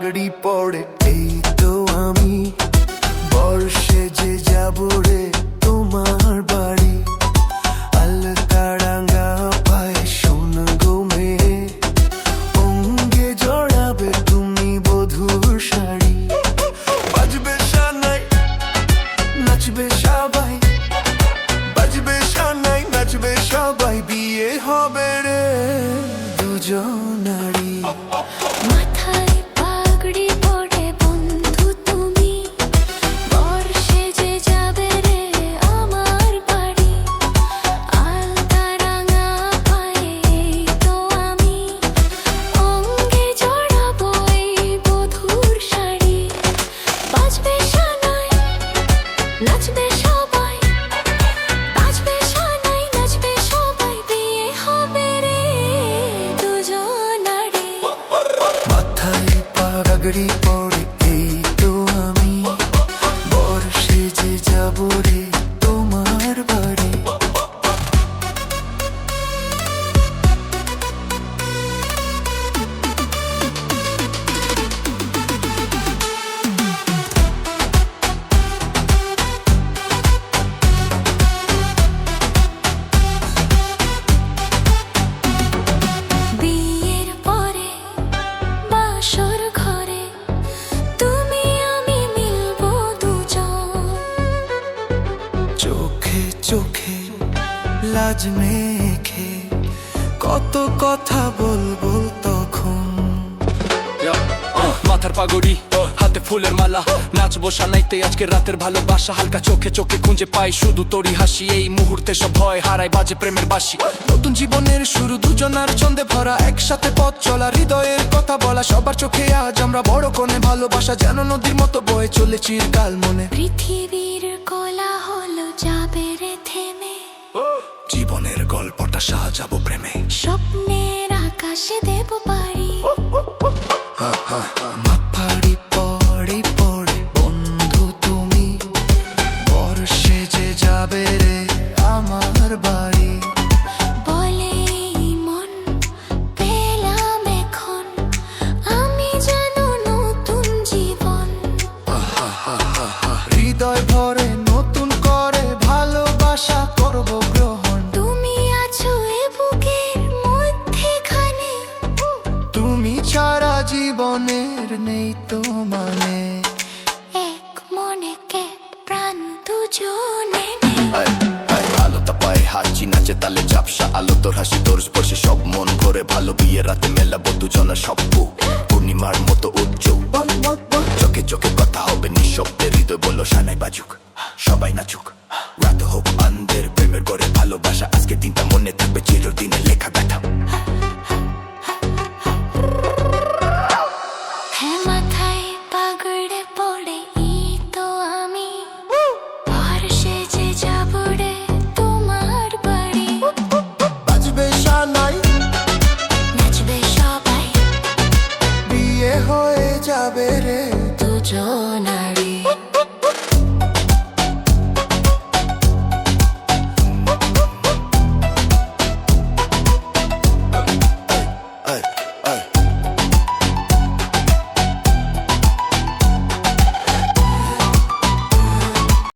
পাগড়ি পড়ে এই তো আমি বর্ষে যে যাব রে তোমার বাড়ি। আলতারাঙ্গা পায়ে সোনা গো মেয়ে, অঙ্গে জড়াবে তুমি বধূর শাড়ি। বাজবে সানাই নাচবে সবাই, বাজবে সানাই নাচবে সবাই, বিয়ে হবে রে দুজনারই। মাথায় পাগড়ি পড়ে বন্ধু তুমি, বর্ষে যে যাবে রে আমার বাড়ি। আলতারাঙ্গা পায়ে এই তো আমি, অঙ্গে জড়াবো এই বধূর শাড়ি। বাজবে সানাই নাচবে সবাই, বাজবে সানাই নাচবে সবাই, বিয়ে হবে রে দুজনারই। মাথায় পাগড়ি পড়ে এই তো আমি বর্ষে যে যাব রে তোমার বাড়ি। বিয়ের পরে বাসর ঘরে তুমি আমি মিলবো দুজন। চোখে চোখে লাজ মেখে কত কথা বলবো তখন। মাথার পাগড়ি হাতে ফুলের মালা, নাচবো সানাইতে আজকে রাতের ভালোবাসা। হালকা চোখে চোখে খুঁজে পাই শুধু তোরই হাসি, এই মুহূর্তে সব ভয় হারাই বাজে প্রেমের বাঁশি। নতুন জীবনের শুরু দুজনার ছন্দে ভরা, একসাথে পথ চলা হৃদয়ের কথা বলা। সবার চোখে আজ আমরা বড় কোণে, ভালোবাসা যেন নদীর মতো বয়ে চলে চিরকাল মনে। পৃথিবীর কোলাহল যাবে রে থেমে, জীবনের গল্পটা সাজাবো প্রেমে। স্বপ্নের আকাশে দেব পারি। মাথাড়ি পড়ে পড়ে বন্ধু তুমি বর্ষে যে যাবে রে আমার বাড়ি। বলে এই মন পেলাম এখন আমি যেন নতুন জীবন। হৃদয় ভরে নতুন করে ভালোবাসা করব গ্রহণ। তুমি আছো এ বুকের মধ্যেখানে, তুমি ছাড়া জীবনের নেই তো মানে। এক মনে কে প্রাণ দুজনে নেই। আলো তাপায় হাঁচি নাচে তালে ঝাপসা, আলো তোর হাসি তোর স্পর্শে সব মন ভরে ভালো। বিয়ে রাতে মেলাবো দুজনের স্বপ্ন, পূর্ণিমার মতো উজ্জ্বল। চোখে চোখে কথা হবে নিঃশব্দে, হৃদয় বলো সানাই বাজুক সবাই নাচুক। রাত হোক আন্দের প্রেমের গড়ে ভালোবাসা, আজকে দিনটা মনে থাকবে চিরদিনে লেখা গাথা। হ্যাঁ মাথায় পাগড়ে পড়ে এই তো আমি, বর্ষে যে যাব রে তোমার বাড়ি। বাজবে সানাই নাচবে সবাই, বিয়ে হয়ে যাবে রে দুজনা